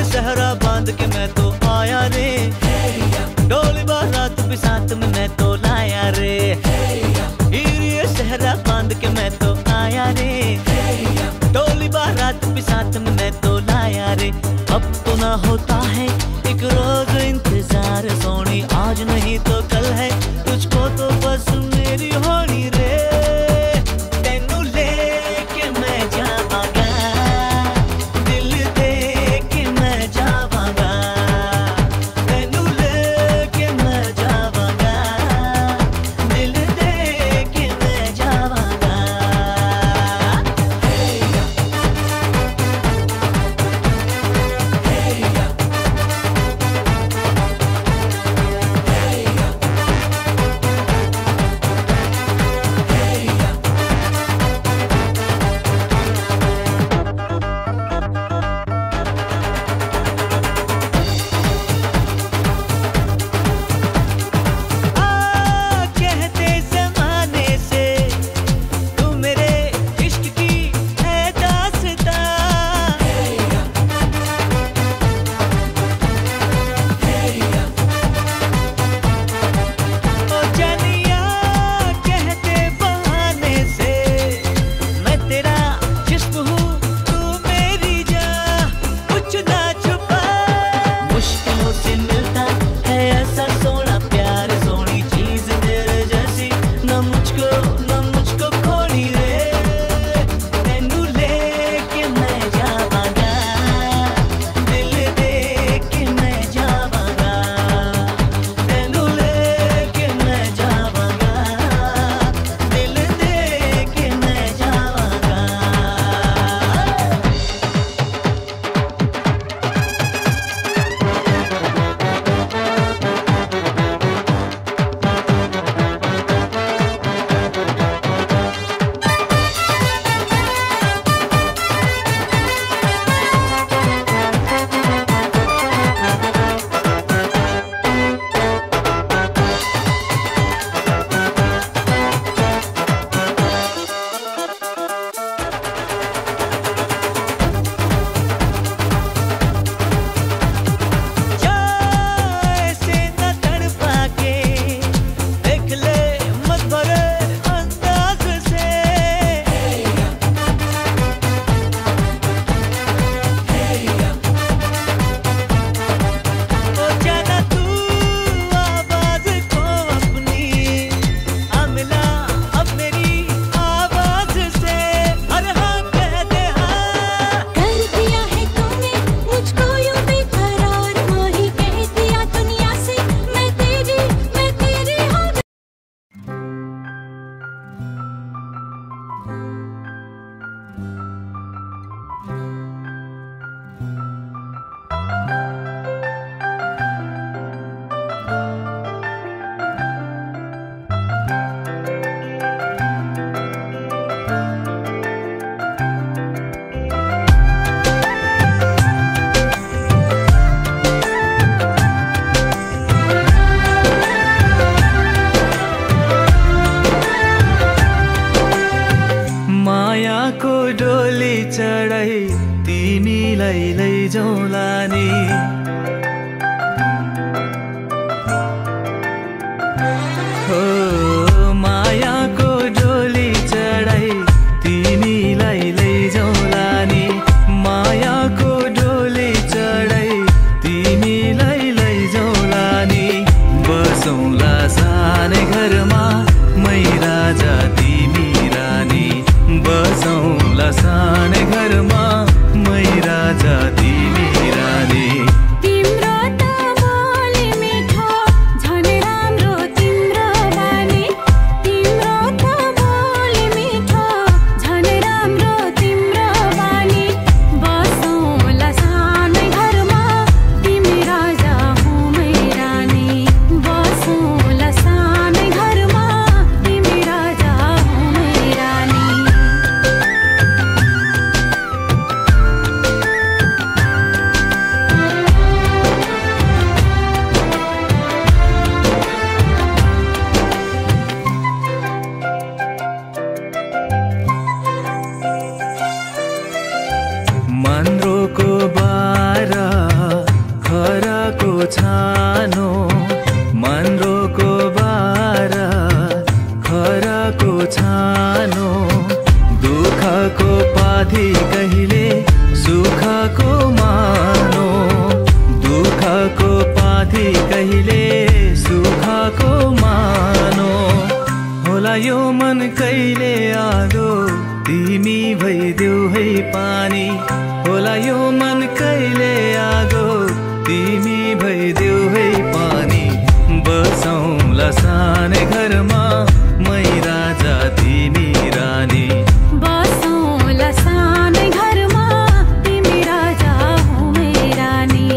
सहरा बांध के मैं तो आया रे, डोली बारात भी साथ में मैं तो लाया रे। ये सहरा बांध के मैं तो आया रे, डोली बारात भी साथ में मैं तो लाया रे। अब तो ना होता है एक रोज इंतजार सोनी, आज नहीं तो कल है तुझको तो बस मेरी होनी रे। तेनू लेके मैं जावांगा, दिल दे के मैं जावांगा। तेनू लेके मैं जावांगा, दिल दे के मैं जावांगा। छानो मनरोको बारा खराको छानो दुःखको पाथी कहिले सुखको मानो दुःखको पाथी कहिले सुखको मानो होला यो मन कहिले आगो तिमी भइदेऊ है पानी होला यो मन कहिले आगो तिमी भइदेऊ है पानी बसौँला सानै घरमा मै राजा तिमी रानी बसौँला सानै घरमा तिमी राजा हो मै रानी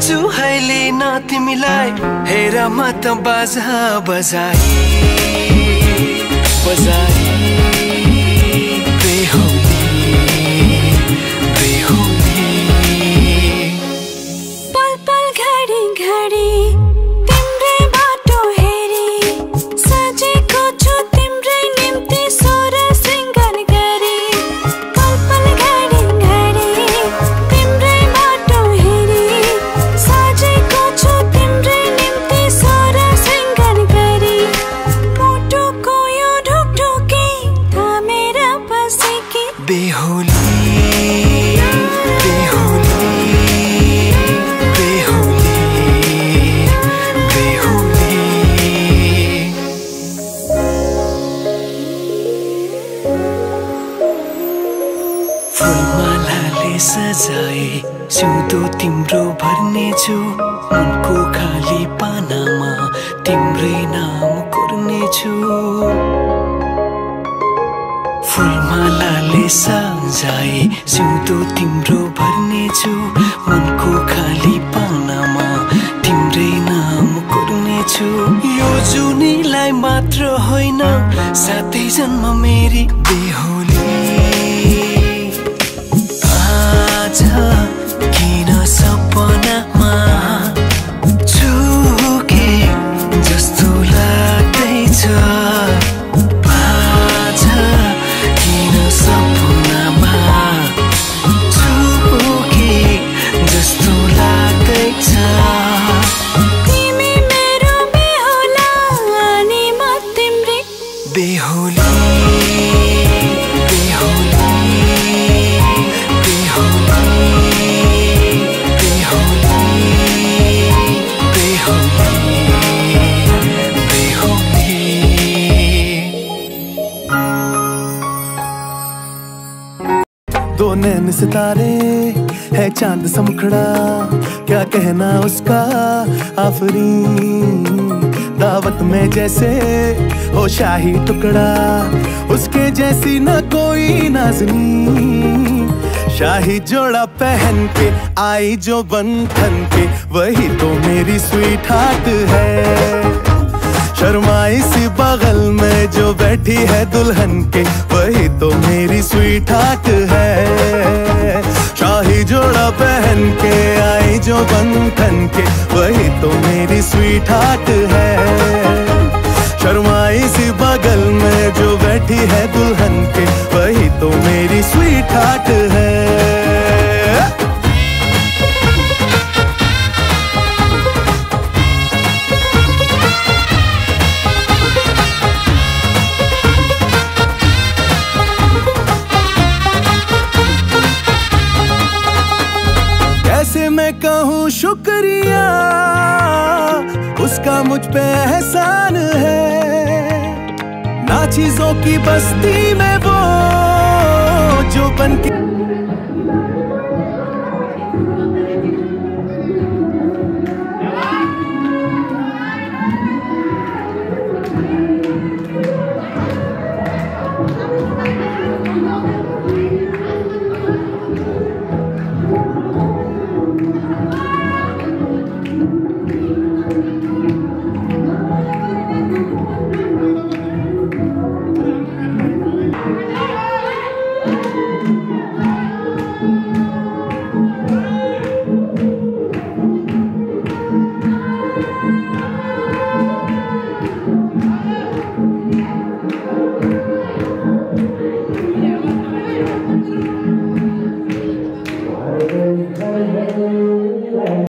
छु अहिले न तिमीलाई हेर म त बाजा बजाई बजाई बेहुली बेहुली पल पल घडी घडी तिम्रै बाटो हेरी सजेको छु तिम्रै निम्ति सोर सिंगार गरी पल पल घडी घडी तिम्रै बाटो हेरी सजेको छु तिम्रै निम्ति सोर सिंगार गरी मुटुको यो ढुकढुकी थामेर बसेकी बेहुली बेहुली बेहुली बेहुली फुलमालाले सजाए सिउँदो तिम्रो भर्नेछु मनको खाली पानामा तिम्रै नाम कोर्नेछु फुलमालाले सजाए सिउँदो तिम्रो भर्नेछु मनको खाली पानामा तिम्रै नाम कोर्नेछु यो जुनीलाई मात्र होइन साथै जन्म मेरी बेहुली आज किन सपनामा छुके जस्तो लाग्दैछ आज किन सपनामा छुके जस्तो लाग्दैछ तिमी मेरो बेहुला अनि म तिम्रै बेहुली बेहुली बेहुली बेहुली बेहुली दो नैन सितारे है चांद सा मुखड़ा क्या कहना उसका आफरीन दावत में जैसे हो शाही टुकड़ा उसके जैसी न कोई नाज़नीन शाही जोड़ा पहन के आई जो बंधन के वही तो मेरी स्वीट हार्ट है शर्माई सी बगल में जो बैठी है दुल्हन के वही तो मेरी स्वीट हार्ट है शाही जोड़ा पहन के आई जो बंधन के वही तो मेरी स्वीट हार्ट है शर्माई सी बगल में जो बैठी है दुल्हन के वही तो मेरी स्वीट हार्ट है कैसे मैं कहूँ शुक्रिया उसका मुझ पे एहसान है ना चीजों की बस्ती में वो जो बन के